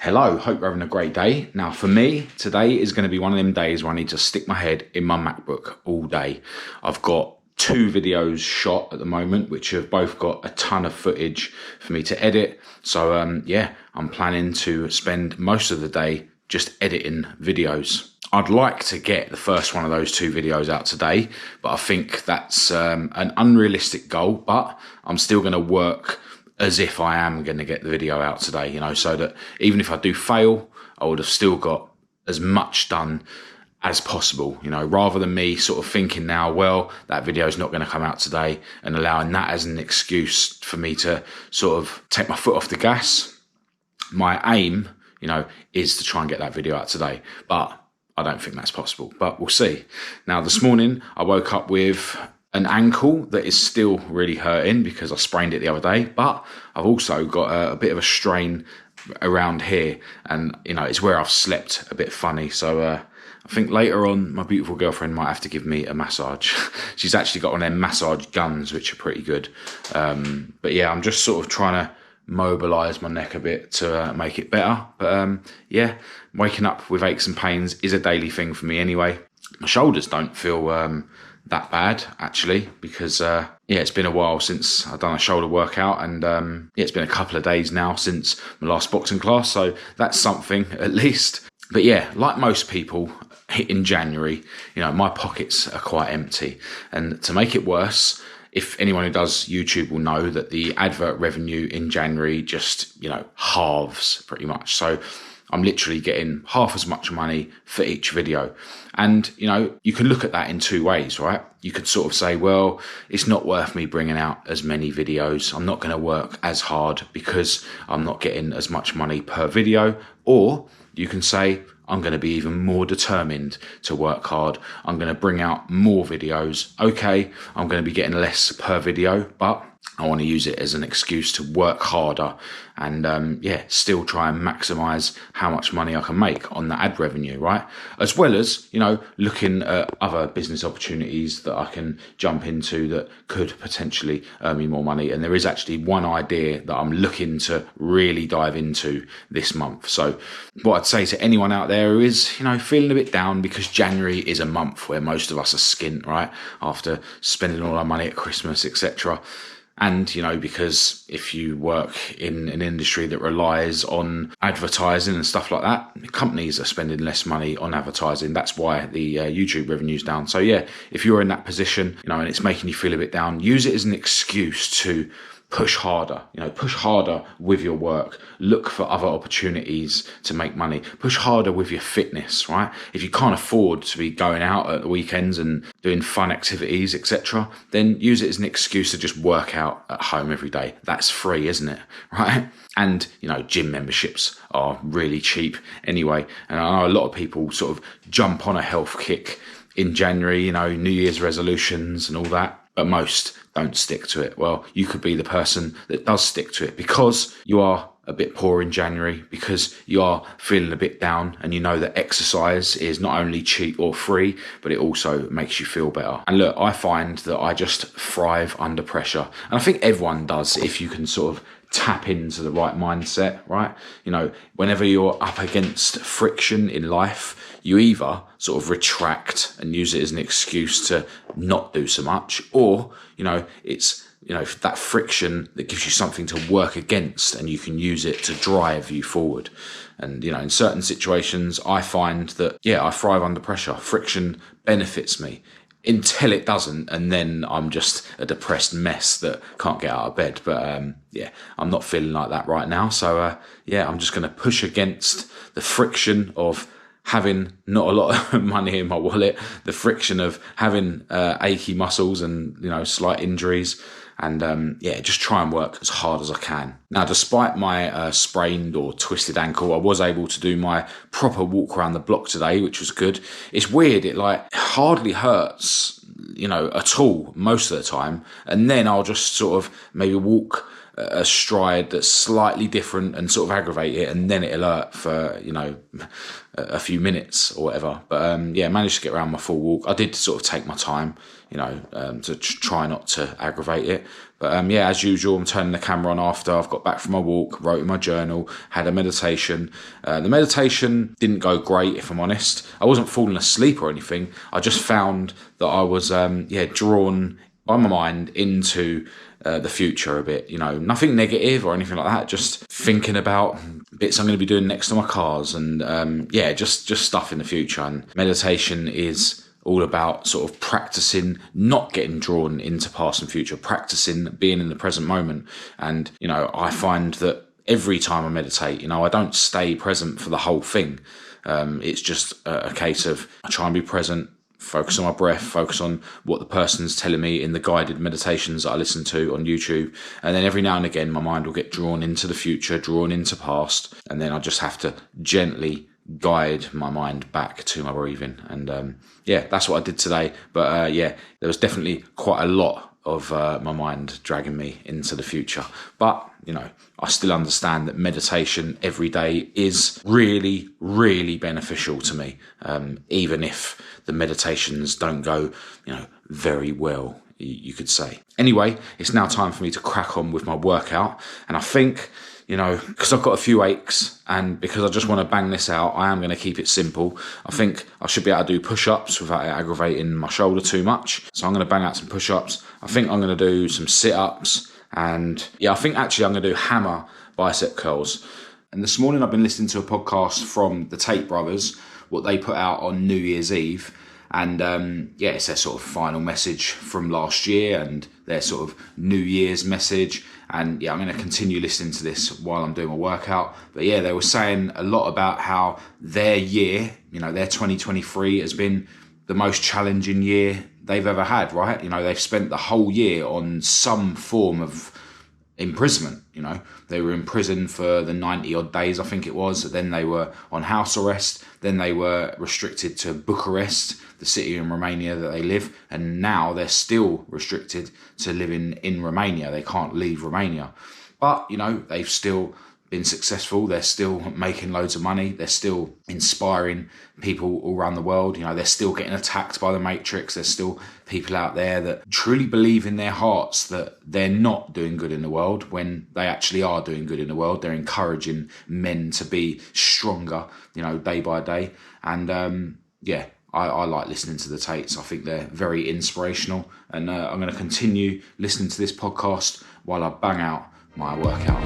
Hello, hope you're having a great day. Now for me, today is going to be one of them days where I need to stick my head in my MacBook all day. I've got 2 videos shot at the moment, which have both got a ton of footage for me to edit. So yeah, I'm planning to spend most of the day just editing videos. I'd like to get the first one of those 2 videos out today, but I think that's an unrealistic goal, but I'm still going to work as if I am going to get the video out today, so that even if I do fail, I would have still got as much done as possible, rather than me sort of thinking now, well, that video is not going to come out today and allowing that as an excuse for me to sort of take my foot off the gas. My aim, is to try and get that video out today, but I don't think that's possible, but we'll see. Now, this morning I woke up with an ankle that is still really hurting because I sprained it the other day, but I've also got a bit of a strain around here, and it's where I've slept a bit funny. So I think later on my beautiful girlfriend might have to give me a massage. She's actually got one of them massage guns which are pretty good, but yeah, I'm just sort of trying to mobilise my neck a bit to make it better. But yeah, waking up with aches and pains is a daily thing for me anyway. My shoulders don't feel that bad actually, because yeah, it's been a while since I've done a shoulder workout, and yeah, it's been a couple of days now since my last boxing class, so that's something at least. But yeah, like most people in January, my pockets are quite empty, and to make it worse, if anyone who does YouTube will know that the advert revenue in January just halves pretty much. So I'm literally getting half as much money for each video. And, you can look at that in 2 ways, right? You could sort of say, well, it's not worth me bringing out as many videos. I'm not going to work as hard because I'm not getting as much money per video. Or you can say, I'm going to be even more determined to work hard. I'm going to bring out more videos. Okay, I'm going to be getting less per video, but I want to use it as an excuse to work harder and yeah, still try and maximize how much money I can make on the ad revenue, right? As well as, looking at other business opportunities that I can jump into that could potentially earn me more money. And there is actually one idea that I'm looking to really dive into this month. So what I'd say to anyone out there who is, feeling a bit down, because January is a month where most of us are skint, right? After spending all our money at Christmas, etc. And, because if you work in an industry that relies on advertising and stuff like that, companies are spending less money on advertising. That's why the YouTube revenue's down. So yeah, if you're in that position, and it's making you feel a bit down, use it as an excuse to push harder, push harder with your work, look for other opportunities to make money, push harder with your fitness, right? If you can't afford to be going out at the weekends and doing fun activities, etc., then use it as an excuse to just work out at home every day. That's free, isn't it? Right? And, gym memberships are really cheap anyway. And I know a lot of people sort of jump on a health kick in January, New Year's resolutions and all that, but most don't stick to it. Well, you could be the person that does stick to it because you are a bit poor in January, because you are feeling a bit down, and you know that exercise is not only cheap or free, but it also makes you feel better. And look, I find that I just thrive under pressure. And I think everyone does if you can sort of tap into the right mindset, right? Whenever you're up against friction in life, you either sort of retract and use it as an excuse to not do so much, or, it's, that friction that gives you something to work against, and you can use it to drive you forward. And, in certain situations, I find that, yeah, I thrive under pressure. Friction benefits me until it doesn't, and then I'm just a depressed mess that can't get out of bed. But yeah, I'm not feeling like that right now. So yeah, I'm just going to push against the friction of having not a lot of money in my wallet, the friction of having achy muscles and slight injuries, and yeah, just try and work as hard as I can. Now, despite my sprained or twisted ankle, I was able to do my proper walk around the block today, which was good. It's weird, it hardly hurts, at all most of the time, and then I'll just sort of maybe walk a stride that's slightly different and sort of aggravate it, and then it'll hurt for a few minutes or whatever. But yeah, managed to get around my full walk. I did sort of take my time, to try not to aggravate it, But yeah, as usual, I'm turning the camera on after I've got back from my walk, wrote in my journal, had a meditation. The meditation didn't go great, if I'm honest. I wasn't falling asleep or anything. I just found that I was drawn by my mind into the future a bit. Nothing negative or anything like that. Just thinking about bits I'm going to be doing next to my cars, and just stuff in the future. And meditation is all about sort of practicing not getting drawn into past and future, practicing being in the present moment. And, I find that every time I meditate, I don't stay present for the whole thing. It's just a case of I try and be present, focus on my breath, focus on what the person's telling me in the guided meditations that I listen to on YouTube. And then every now and again, my mind will get drawn into the future, drawn into past. And then I just have to gently guide my mind back to my breathing. And that's what I did today. But there was definitely quite a lot of my mind dragging me into the future. But I still understand that meditation every day is really, really beneficial to me, even if the meditations don't go very well, you could say. Anyway, it's now time for me to crack on with my workout. And I think because I've got a few aches, and because I just want to bang this out, I am going to keep it simple. I think I should be able to do push-ups without it aggravating my shoulder too much. So I'm going to bang out some push-ups. I think I'm going to do some sit-ups. And I think actually I'm going to do hammer bicep curls. And this morning I've been listening to a podcast from the Tate brothers, what they put out on New Year's Eve. And it's their sort of final message from last year and their sort of New Year's message. And I'm going to continue listening to this while I'm doing my workout. But they were saying a lot about how their year, their 2023 has been the most challenging year they've ever had, right? They've spent the whole year on some form of imprisonment. They were in prison for the 90 odd days, I think it was. Then they were on house arrest. Then they were restricted to Bucharest, the city in Romania that they live. And now they're still restricted to living in Romania. They can't leave Romania. But, they've still been successful. They're still making loads of money. They're still inspiring people all around the world. They're still getting attacked by the Matrix. There's still people out there that truly believe in their hearts that they're not doing good in the world when they actually are doing good in the world. They're encouraging men to be stronger, day by day. And I like listening to the Tates. I think they're very inspirational. And I'm going to continue listening to this podcast while I bang out my workout.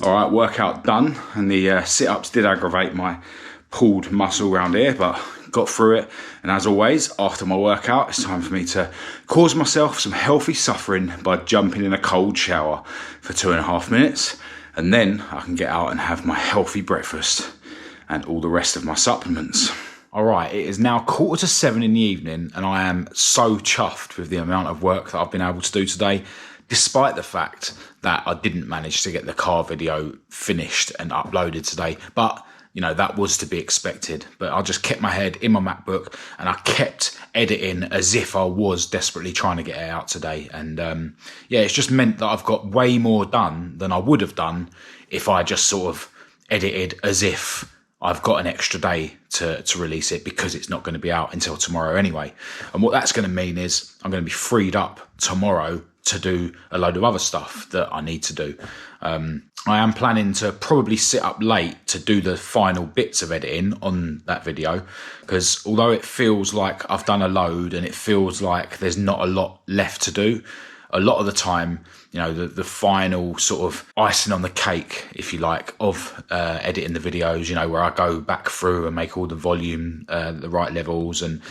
All right, workout done, and the sit-ups did aggravate my pulled muscle around here, but got through it. And as always, after my workout, it's time for me to cause myself some healthy suffering by jumping in a cold shower for 2.5 minutes, and then I can get out and have my healthy breakfast and all the rest of my supplements. All right, it is now 6:45 in the evening, and I am so chuffed with the amount of work that I've been able to do today, despite the fact that I didn't manage to get the car video finished and uploaded today. But, that was to be expected. But I just kept my head in my MacBook and I kept editing as if I was desperately trying to get it out today. And it's just meant that I've got way more done than I would have done if I just sort of edited as if I've got an extra day to release it, because it's not going to be out until tomorrow anyway. And what that's going to mean is I'm going to be freed up tomorrow to do a load of other stuff that I need to do. I am planning to probably sit up late to do the final bits of editing on that video, because although it feels like I've done a load and it feels like there's not a lot left to do, a lot of the time, the final sort of icing on the cake, if you like, of editing the videos, where I go back through and make all the volume, the right levels, and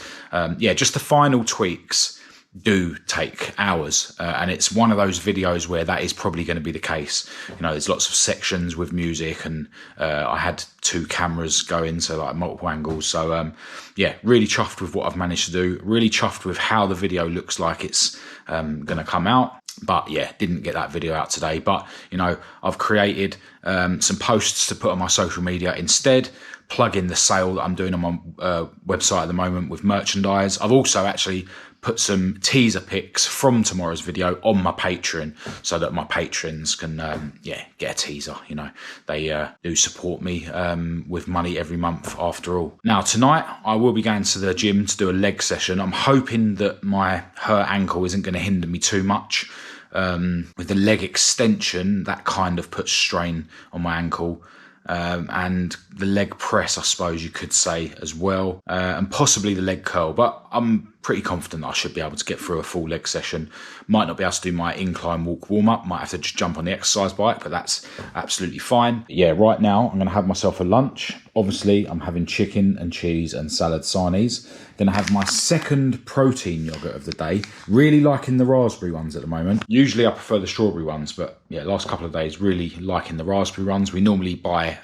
just the final tweaks do take hours, and it's one of those videos where that is probably going to be the case. You know, there's lots of sections with music, and I had 2 cameras going, so like multiple angles. So yeah, really chuffed with what I've managed to do. Really chuffed with how the video looks like it's going to come out. But yeah, didn't get that video out today. But, you know, I've created some posts to put on my social media instead, plug in the sale that I'm doing on my website at the moment with merchandise. I've also actually put some teaser pics from tomorrow's video on my Patreon so that my patrons can, yeah, get a teaser. You know, they do support me with money every month after all. Now, tonight I will be going to the gym to do a leg session. I'm hoping that my hurt ankle isn't going to hinder me too much. With the leg extension, that kind of puts strain on my ankle. And the leg press, I suppose you could say as well, and possibly the leg curl, but I'm pretty confident that I should be able to get through a full leg session. Might not be able to do my incline walk warm-up, might have to just jump on the exercise bike, but that's absolutely fine. But yeah, right now I'm going to have myself a lunch. Obviously, I'm having chicken and cheese and salad sarnies. Going to have my second protein yogurt of the day. Really liking the raspberry ones at the moment. Usually I prefer the strawberry ones, but yeah, last couple of days really liking the raspberry ones. We normally buy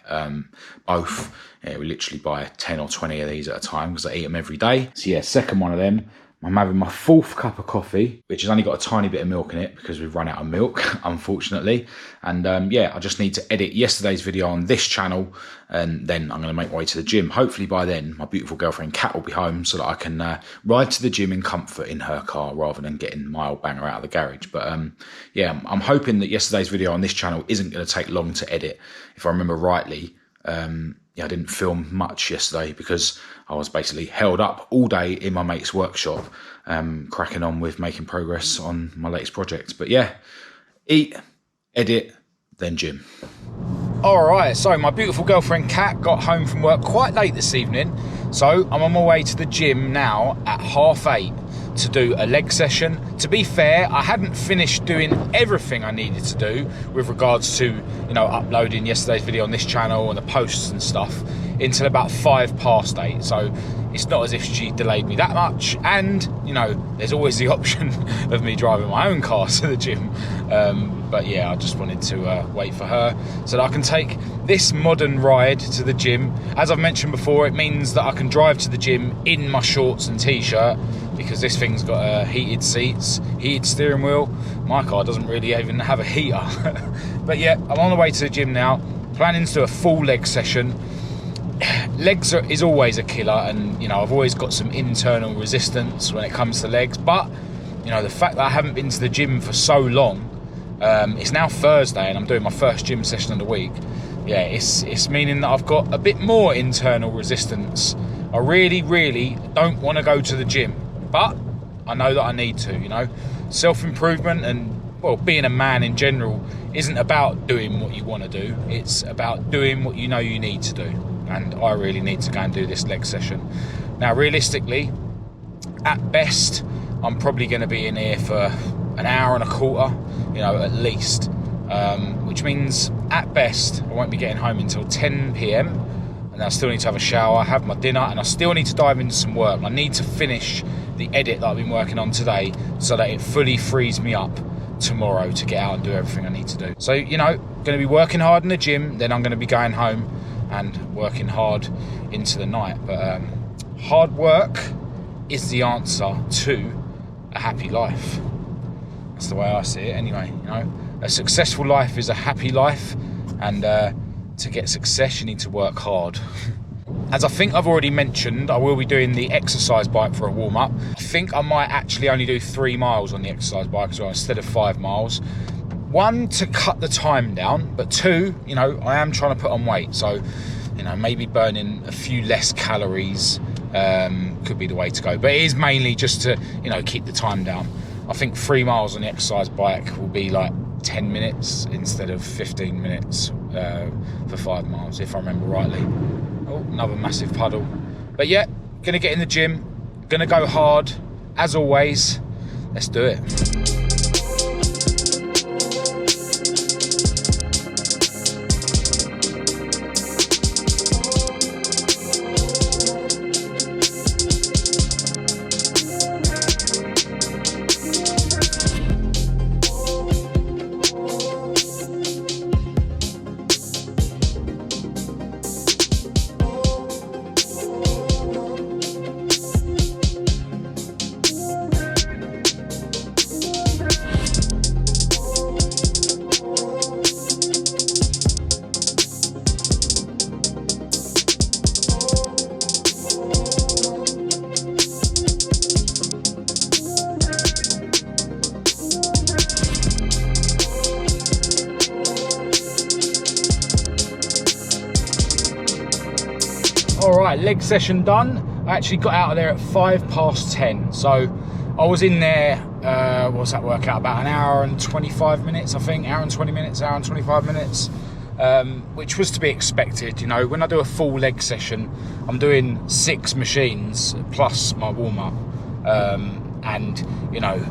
both. Yeah, we literally buy 10 or 20 of these at a time because I eat them every day. So yeah, second one of them. I'm having my 4th cup of coffee, which has only got a tiny bit of milk in it because we've run out of milk, unfortunately. And yeah, I just need to edit yesterday's video on this channel, and then I'm going to make my way to the gym. Hopefully by then, my beautiful girlfriend Kat will be home so that I can ride to the gym in comfort in her car rather than getting my old banger out of the garage. But yeah, I'm hoping that yesterday's video on this channel isn't going to take long to edit. If I remember rightly, yeah, I didn't film much yesterday because I was basically held up all day in my mate's workshop, cracking on with making progress on my latest project. But yeah, eat, edit, then gym. All right, so my beautiful girlfriend Kat got home from work quite late this evening. So I'm on my way to the gym now at 8:30 to do a leg session. To be fair, I hadn't finished doing everything I needed to do with regards to, you know, uploading yesterday's video on this channel and the posts and stuff until about 8:05. So it's not as if she delayed me that much. And, you know, there's always the option of me driving my own car to the gym. But yeah, I just wanted to wait for her so that I can take this modern ride to the gym. As I've mentioned before, it means that I can drive to the gym in my shorts and t-shirt because this thing's got heated seats, heated steering wheel. My car doesn't really even have a heater. But yeah, I'm on the way to the gym now, planning to do a full leg session. Legs is always a killer, and you know, I've always got some internal resistance when it comes to legs, but you know, the fact that I haven't been to the gym for so long, it's now Thursday and I'm doing my first gym session of the week. Yeah, it's meaning that I've got a bit more internal resistance. I really don't want to go to the gym, but I know that I need to. You know, self-improvement and, well, being a man in general isn't about doing what you want to do. It's about doing what you know you need to do. And I really need to go and do this leg session. Now, realistically, at best, I'm probably going to be in here for an hour and a quarter, you know, at least. Which means, at best, I won't be getting home until 10 p.m. And I still need to have a shower, have my dinner, and I still need to dive into some work. I need to finish the edit that I've been working on today so that it fully frees me up tomorrow to get out and do everything I need to do. So, you know, going to be working hard in the gym, then I'm going to be going home and working hard into the night. But hard work is the answer to a happy life. That's the way I see it anyway. You know, a successful life is a happy life, and to get success you need to work hard. As I think I've already mentioned, I will be doing the exercise bike for a warm-up. I think I might actually only do 3 miles on the exercise bike as well instead of 5 miles. 1, to cut the time down, but 2, you know, I am trying to put on weight, so, you know, maybe burning a few less calories could be the way to go. But it is mainly just to, you know, keep the time down. I think 3 miles on the exercise bike will be like 10 minutes instead of 15 minutes for 5 miles, if I remember rightly. Oh, another massive puddle. But yeah, gonna get in the gym, gonna go hard, as always. Let's do it. Right, leg session done. I actually got out of there at 10:05. So I was in there, what's that work out? About an hour and 25 minutes, I think. Hour and 20 minutes, hour and 25 minutes. Which was to be expected. You know, when I do a full leg session, I'm doing 6 machines plus my warm-up. And, you know,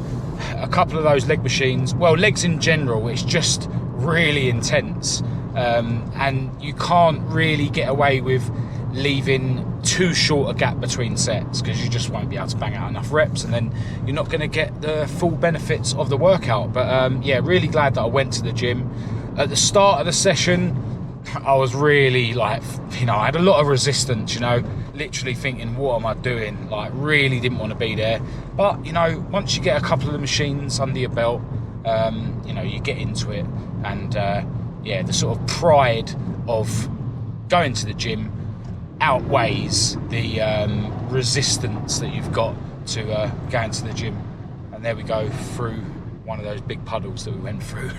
a couple of those leg machines, well, legs in general, it's just really intense. And you can't really get away with leaving too short a gap between sets, because you just won't be able to bang out enough reps, and then you're not going to get the full benefits of the workout. But yeah, really glad that I went to the gym. At the start of the session, I was really like, you know, I had a lot of resistance, you know, literally thinking, what am I doing? Like, really didn't want to be there. But, you know, once you get a couple of the machines under your belt, you know, you get into it. And yeah, the sort of pride of going to the gym outweighs the resistance that you've got to going to the gym. And there we go, through one of those big puddles that we went through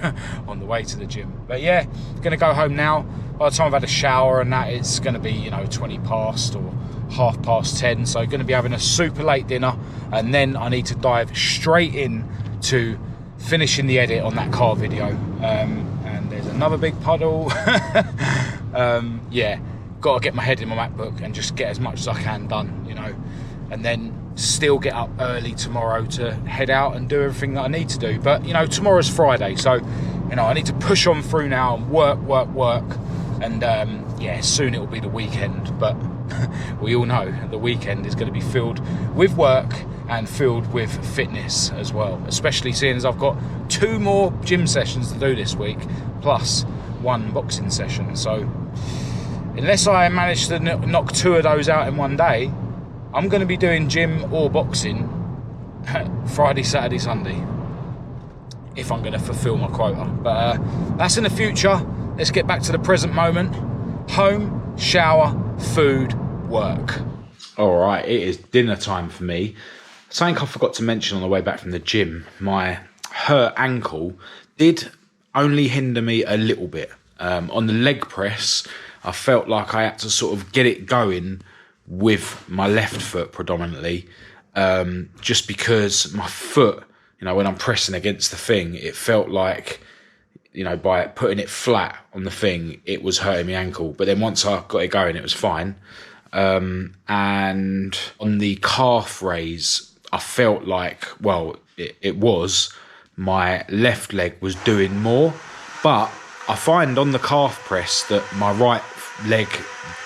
on the way to the gym. But yeah, gonna go home now. By the time I've had a shower and that, it's gonna be, you know, 20 past or 10:30. So gonna be having a super late dinner, and then I need to dive straight in to finishing the edit on that car video. And there's another big puddle. Yeah, gotta get my head in my MacBook and just get as much as I can done, you know, and then still get up early tomorrow to head out and do everything that I need to do. But, you know, tomorrow's Friday, so, you know, I need to push on through now and work. And, yeah, soon it'll be the weekend. But we all know the weekend is going to be filled with work and filled with fitness as well, especially seeing as I've got 2 more gym sessions to do this week, plus 1 boxing session. So unless I manage to knock 2 of those out in one day, I'm going to be doing gym or boxing Friday, Saturday, Sunday, if I'm going to fulfill my quota. But that's in the future. Let's get back to the present moment. Home, shower, food, work. All right, it is dinner time for me. Something I forgot to mention on the way back from the gym, my hurt ankle did only hinder me a little bit. On the leg press, I felt like I had to sort of get it going with my left foot predominantly, just because my foot, you know, when I'm pressing against the thing, it felt like, you know, by putting it flat on the thing, it was hurting my ankle. But then once I got it going, it was fine. And on the calf raise, I felt like, well, it was, my left leg was doing more. But I find on the calf press that my right leg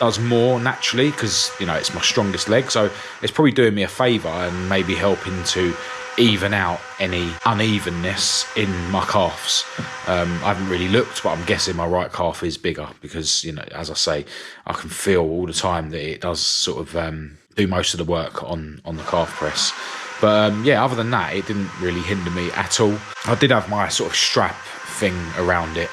does more naturally, because, you know, it's my strongest leg. So it's probably doing me a favour and maybe helping to even out any unevenness in my calves. I haven't really looked, but I'm guessing my right calf is bigger because, you know, as I say, I can feel all the time that it does sort of do most of the work on the calf press. But yeah, other than that, it didn't really hinder me at all. I did have my sort of strap thing around it,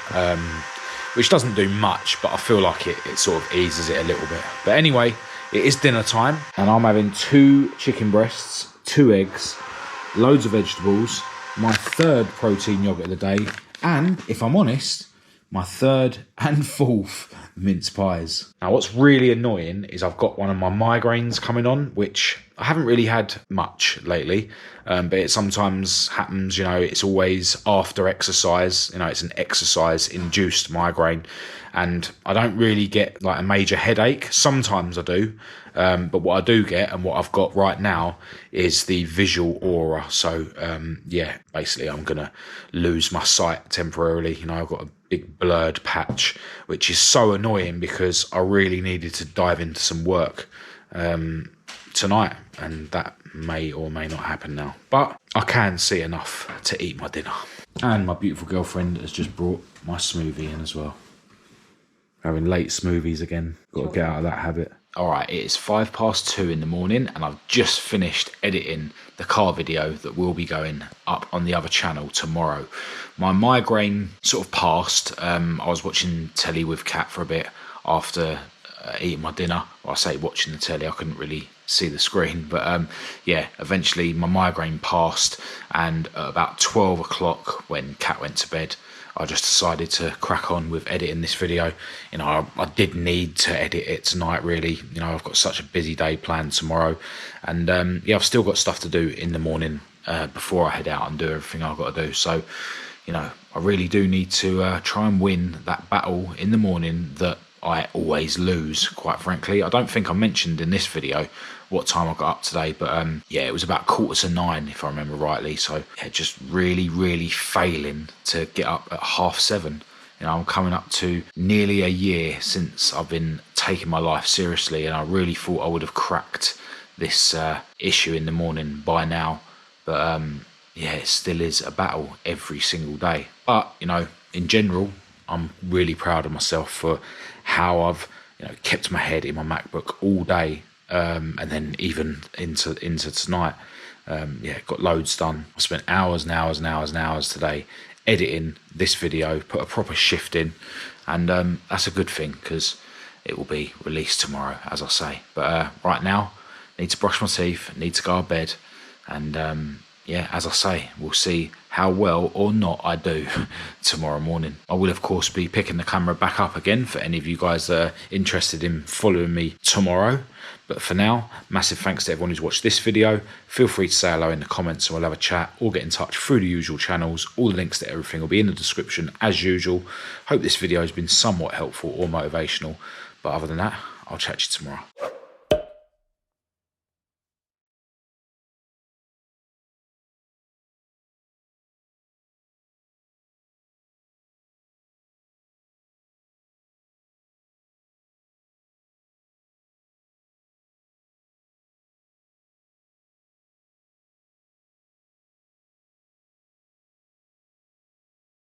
which doesn't do much, but I feel like it sort of eases it a little bit. But anyway, it is dinner time, and I'm having 2 chicken breasts, 2 eggs, loads of vegetables, my 3rd protein yogurt of the day, and, if I'm honest, my 3rd and 4th mince pies. Now, what's really annoying is I've got one of my migraines coming on, which I haven't really had much lately, but it sometimes happens, you know, it's always after exercise, you know, it's an exercise-induced migraine, and I don't really get, like, a major headache. Sometimes I do, but what I do get, and what I've got right now, is the visual aura. So, yeah, basically I'm going to lose my sight temporarily. You know, I've got a big blurred patch, which is so annoying because I really needed to dive into some work tonight, and that may or may not happen now. But I can see enough to eat my dinner. And my beautiful girlfriend has just brought my smoothie in as well. Having late smoothies again. Got to get out of that habit. All right, it is 2:05 in the morning, and I've just finished editing the car video that will be going up on the other channel tomorrow. My migraine sort of passed. I was watching telly with Kat for a bit after eating my dinner. Well, I say watching the telly, I couldn't really see the screen. But yeah, eventually my migraine passed, and at about 12 o'clock when Kat went to bed, I just decided to crack on with editing this video. You know, I did need to edit it tonight, really. You know, I've got such a busy day planned tomorrow, and yeah, I've still got stuff to do in the morning before I head out and do everything I've got to do. So, you know, I really do need to try and win that battle in the morning that I always lose, quite frankly. I don't think I mentioned in this video what time I got up today, but yeah, it was about 9:15 if I remember rightly. So yeah, just really failing to get up at 7:30. You know, I'm coming up to nearly a year since I've been taking my life seriously, and I really thought I would have cracked this issue in the morning by now. But yeah, it still is a battle every single day. But, you know, in general, I'm really proud of myself for how I've, you know, kept my head in my MacBook all day, and then even into tonight. Yeah, got loads done. I spent hours and hours today editing this video, put a proper shift in, and that's a good thing because it will be released tomorrow, as I say. But right now, need to brush my teeth, need to go to bed, and yeah, as I say, we'll see how well or not I do tomorrow morning. I will, of course, be picking the camera back up again for any of you guys that are interested in following me tomorrow. But for now, massive thanks to everyone who's watched this video. Feel free to say hello in the comments and we'll have a chat, or get in touch through the usual channels. All the links to everything will be in the description as usual. Hope this video has been somewhat helpful or motivational. But other than that, I'll chat to you tomorrow.